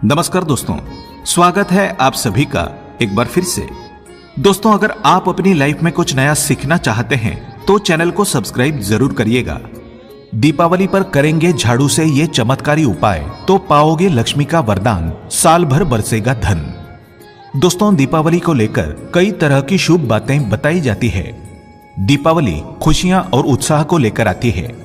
नमस्कार दोस्तों, स्वागत है आप सभी का एक बार फिर से। दोस्तों, अगर आप अपनी लाइफ में कुछ नया सीखना चाहते हैं तो चैनल को सब्सक्राइब जरूर करिएगा। दीपावली पर करेंगे झाड़ू से ये चमत्कारी उपाय तो पाओगे लक्ष्मी का वरदान, साल भर बरसेगा धन। दोस्तों, दीपावली को लेकर कई तरह की शुभ बातें बताई जाती है। दीपावली खुशियां और उत्साह को लेकर आती है।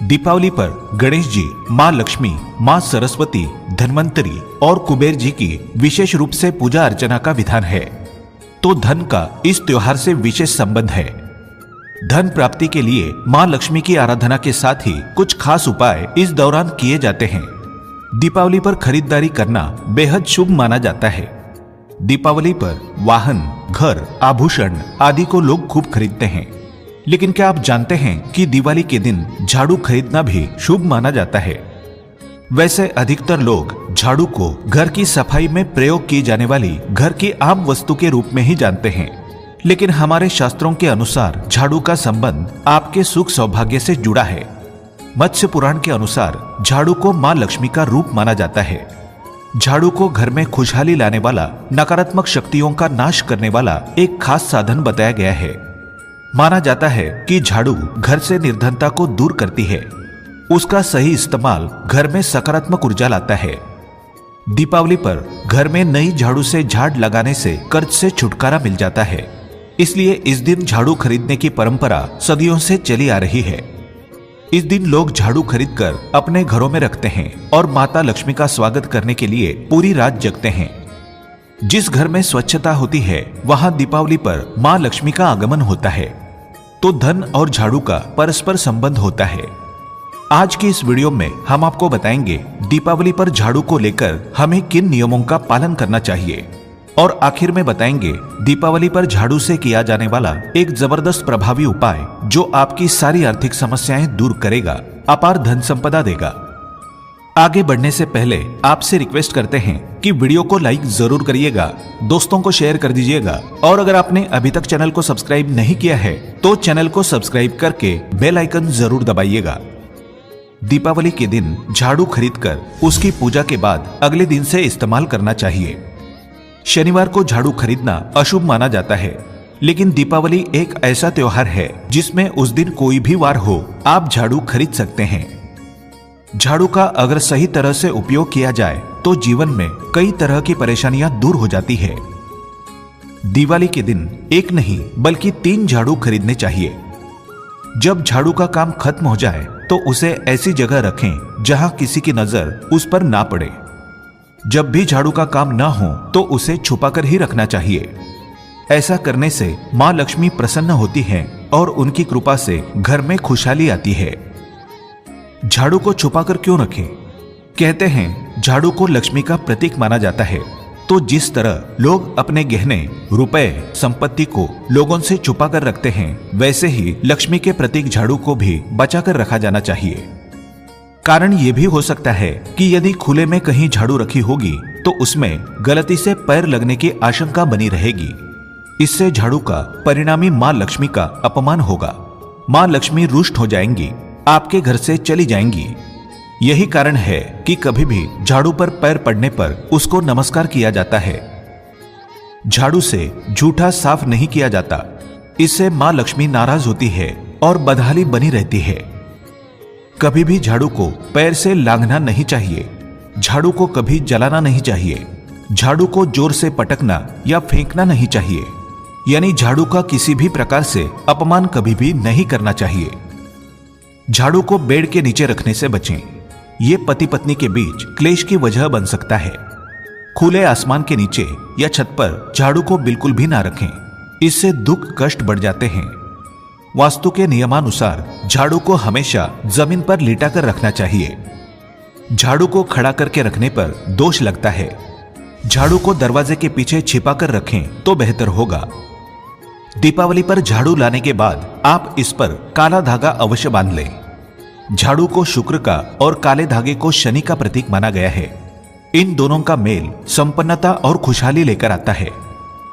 दीपावली पर गणेश जी, माँ लक्ष्मी, माँ सरस्वती, धन्वंतरी और कुबेर जी की विशेष रूप से पूजा अर्चना का विधान है। तो धन का इस त्योहार से विशेष संबंध है। धन प्राप्ति के लिए माँ लक्ष्मी की आराधना के साथ ही कुछ खास उपाय इस दौरान किए जाते हैं। दीपावली पर खरीदारी करना बेहद शुभ माना जाता है। दीपावली पर वाहन, घर, आभूषण आदि को लोग खूब खरीदते हैं। लेकिन क्या आप जानते हैं कि दिवाली के दिन झाड़ू खरीदना भी शुभ माना जाता है। वैसे अधिकतर लोग झाड़ू को घर की सफाई में प्रयोग की जाने वाली घर की आम वस्तु के रूप में ही जानते हैं। लेकिन हमारे शास्त्रों के अनुसार झाड़ू का संबंध आपके सुख सौभाग्य से जुड़ा है। मत्स्य पुराण के अनुसार झाड़ू को मां लक्ष्मी का रूप माना जाता है। झाड़ू को घर में खुशहाली लाने वाला, नकारात्मक शक्तियों का नाश करने वाला एक खास साधन बताया गया है। माना जाता है कि झाड़ू घर से निर्धनता को दूर करती है। उसका सही इस्तेमाल घर में सकारात्मक ऊर्जा लाता है। दीपावली पर घर में नई झाड़ू से झाड़ लगाने से कर्ज से छुटकारा मिल जाता है। इसलिए इस दिन झाड़ू खरीदने की परंपरा सदियों से चली आ रही है। इस दिन लोग झाड़ू खरीदकर अपने घरों में रखते हैं और माता लक्ष्मी का स्वागत करने के लिए पूरी रात जगते हैं। जिस घर में स्वच्छता होती है वहां दीपावली पर मां लक्ष्मी का आगमन होता है। तो धन और झाड़ू का परस्पर संबंध होता है। आज की इस वीडियो में हम आपको बताएंगे दीपावली पर झाड़ू को लेकर हमें किन नियमों का पालन करना चाहिए, और आखिर में बताएंगे दीपावली पर झाड़ू से किया जाने वाला एक जबरदस्त प्रभावी उपाय जो आपकी सारी आर्थिक समस्याएं दूर करेगा, अपार धन संपदा देगा। आगे बढ़ने से पहले आपसे रिक्वेस्ट करते हैं कि वीडियो को लाइक जरूर करिएगा, दोस्तों को शेयर कर दीजिएगा, और अगर आपने अभी तक चैनल को सब्सक्राइब नहीं किया है तो चैनल को सब्सक्राइब करके बेल आइकन जरूर दबाइएगा। दीपावली के दिन झाड़ू खरीदकर उसकी पूजा के बाद अगले दिन से इस्तेमाल करना चाहिए। शनिवार को झाड़ू खरीदना अशुभ माना जाता है, लेकिन दीपावली एक ऐसा त्योहार है जिसमें उस दिन कोई भी वार हो आप झाड़ू खरीद सकते हैं। झाड़ू का अगर सही तरह से उपयोग किया जाए तो जीवन में कई तरह की परेशानियां दूर हो जाती है। दिवाली के दिन एक नहीं बल्कि 3 झाड़ू खरीदने चाहिए। जब झाड़ू का काम खत्म हो जाए तो उसे ऐसी जगह रखें जहां किसी की नजर उस पर ना पड़े। जब भी झाड़ू का काम ना हो तो उसे छुपाकर ही रखना चाहिए। ऐसा करने से मां लक्ष्मी प्रसन्न होती हैं और उनकी कृपा से घर में खुशहाली आती है। झाड़ू को छुपाकर क्यों रखें? कहते हैं झाड़ू को लक्ष्मी का प्रतीक माना जाता है। तो जिस तरह लोग अपने गहने, रुपए, संपत्ति को लोगों से छुपा कर रखते हैं, वैसे ही लक्ष्मी के प्रतीक झाड़ू को भी बचाकर रखा जाना चाहिए। कारण यह भी हो सकता है कि यदि खुले में कहीं झाड़ू रखी होगी तो उसमें गलती से पैर लगने की आशंका बनी रहेगी। इससे झाड़ू का परिणामी मां लक्ष्मी का अपमान होगा। मां लक्ष्मी रुष्ट हो जाएंगी, आपके घर से चली जाएंगी। यही कारण है कि कभी भी झाड़ू पर पैर पड़ने पर उसको नमस्कार किया जाता है। झाड़ू से जूठा साफ नहीं किया जाता, इससे मां लक्ष्मी नाराज होती है और बदहाली बनी रहती है। कभी भी झाड़ू को पैर से लांघना नहीं चाहिए। झाड़ू को कभी जलाना नहीं चाहिए। झाड़ू को जोर से पटकना या फेंकना नहीं चाहिए। यानी झाड़ू का किसी भी प्रकार से अपमान कभी भी नहीं करना चाहिए। झाड़ू को बेड के नीचे रखने से बचें। ये पति पत्नी के बीच क्लेश की वजह बन सकता है। खुले आसमान के नीचे या छत पर झाड़ू को बिल्कुल भी ना रखें, इससे दुख कष्ट बढ़ जाते हैं। वास्तु के नियमानुसार झाड़ू को हमेशा जमीन पर लिटा कर रखना चाहिए। झाड़ू को खड़ा करके रखने पर दोष लगता है। झाड़ू को दरवाजे के पीछे छिपा कर रखें तो बेहतर होगा। दीपावली पर झाड़ू लाने के बाद आप इस पर काला धागा अवश्य बांध लें। झाड़ू को शुक्र का और काले धागे को शनि का प्रतीक माना गया है। इन दोनों का मेल संपन्नता और खुशहाली लेकर आता है।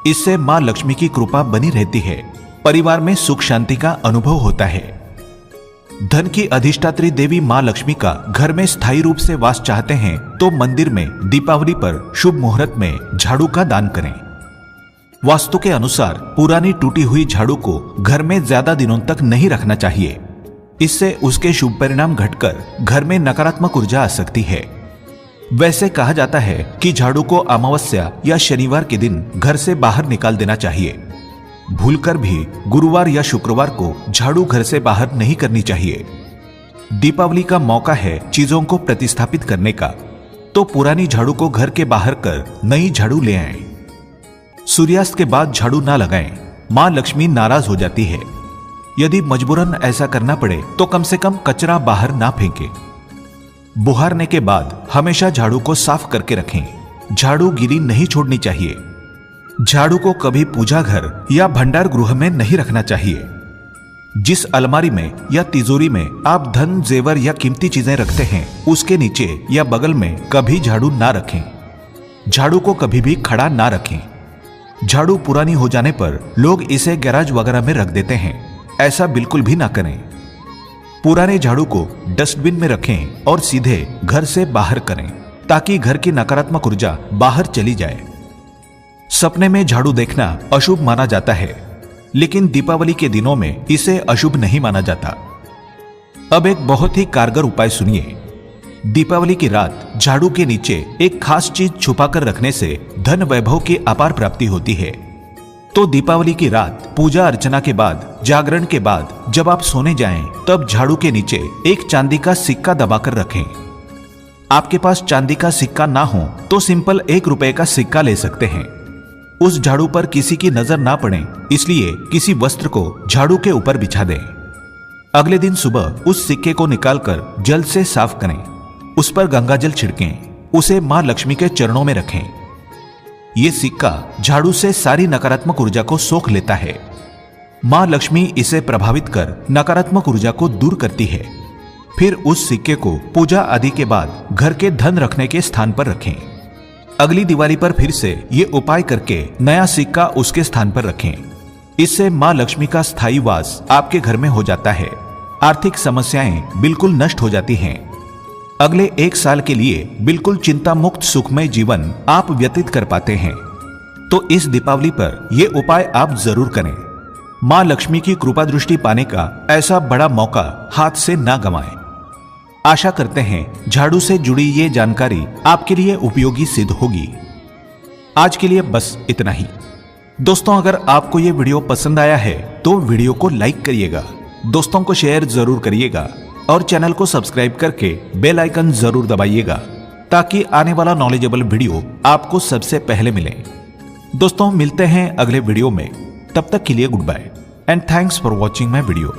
इससे मां लक्ष्मी की कृपा बनी रहती है। परिवार में सुख शांति का अनुभव होता है। धन की अधिष्ठात्री देवी मां लक्ष्मी का घर में स्थायी रूप से वास चाहते हैं तो मंदिर में दीपावली पर शुभ मुहूर्त में झाड़ू का दान करें। वास्तु के अनुसार पुरानी टूटी हुई झाड़ू को घर में ज्यादा दिनों तक नहीं रखना चाहिए। इससे उसके शुभ परिणाम घटकर घर में नकारात्मक ऊर्जा आ सकती है। वैसे कहा जाता है कि झाड़ू को अमावस्या या शनिवार के दिन घर से बाहर निकाल देना चाहिए। भूलकर भी गुरुवार या शुक्रवार को झाड़ू घर से बाहर नहीं करनी चाहिए। दीपावली का मौका है चीजों को प्रतिस्थापित करने का, तो पुरानी झाड़ू को घर के बाहर कर नई झाड़ू ले आएं। सूर्यास्त के बाद झाड़ू ना लगाएं, मां लक्ष्मी नाराज हो जाती है। यदि मजबूरन ऐसा करना पड़े तो कम से कम कचरा बाहर ना फेंकें। बुहारने के बाद हमेशा झाड़ू को साफ करके रखें। झाड़ू गीली नहीं छोड़नी चाहिए। झाड़ू को कभी पूजा घर या भंडार गृह में नहीं रखना चाहिए। जिस अलमारी में या तिजोरी में आप धन, जेवर या कीमती चीजें रखते हैं उसके नीचे या बगल में कभी झाड़ू ना रखें। झाड़ू को कभी भी खड़ा ना रखें। झाड़ू पुरानी हो जाने पर लोग इसे गैराज वगैरह में रख देते हैं। ऐसा बिल्कुल भी ना करें। पुराने झाड़ू को डस्टबिन में रखें और सीधे घर से बाहर करें ताकि घर की नकारात्मक ऊर्जा बाहर चली जाए। सपने में झाड़ू देखना अशुभ माना जाता है, लेकिन दीपावली के दिनों में इसे अशुभ नहीं माना जाता। अब एक बहुत ही कारगर उपाय सुनिए। दीपावली की रात झाड़ू के नीचे एक खास चीज छुपाकर रखने से धन वैभव की अपार प्राप्ति होती है। तो दीपावली की रात पूजा अर्चना के बाद, जागरण के बाद जब आप सोने जाएं, तब झाड़ू के नीचे एक चांदी का सिक्का दबाकर रखें। आपके पास चांदी का सिक्का ना हो तो सिंपल 1 रुपए का सिक्का ले सकते हैं। उस झाड़ू पर किसी की नजर ना पड़े, इसलिए किसी वस्त्र को झाड़ू के ऊपर बिछा दें। अगले दिन सुबह उस सिक्के को निकालकर जल से साफ करें। उस पर गंगा जल छिड़कें। उसे मां लक्ष्मी के चरणों में रखें। ये सिक्का झाड़ू से सारी नकारात्मक ऊर्जा को सोख लेता है। मां लक्ष्मी इसे प्रभावित कर नकारात्मक ऊर्जा को दूर करती है। फिर उस सिक्के को पूजा आदि के बाद घर के धन रखने के स्थान पर रखें। अगली दिवाली पर फिर से ये उपाय करके नया सिक्का उसके स्थान पर रखें। इससे मां लक्ष्मी का स्थायी वास आपके घर में हो जाता है। आर्थिक समस्याएं बिल्कुल नष्ट हो जाती हैं। अगले 1 साल के लिए बिल्कुल चिंता मुक्त सुखमय जीवन आप व्यतीत कर पाते हैं। तो इस दीपावली पर यह उपाय आप जरूर करें। मां लक्ष्मी की कृपा दृष्टि पाने का ऐसा बड़ा मौका हाथ से ना गंवाएं। आशा करते हैं झाड़ू से जुड़ी ये जानकारी आपके लिए उपयोगी सिद्ध होगी। आज के लिए बस इतना ही। दोस्तों, अगर आपको ये वीडियो पसंद आया है तो वीडियो को लाइक करिएगा, दोस्तों को शेयर जरूर करिएगा और चैनल को सब्सक्राइब करके बेल आइकन जरूर दबाइएगा ताकि आने वाला नॉलेजेबल वीडियो आपको सबसे पहले मिले। दोस्तों, मिलते हैं अगले वीडियो में। तब तक के लिए good bye and thanks for watching my video.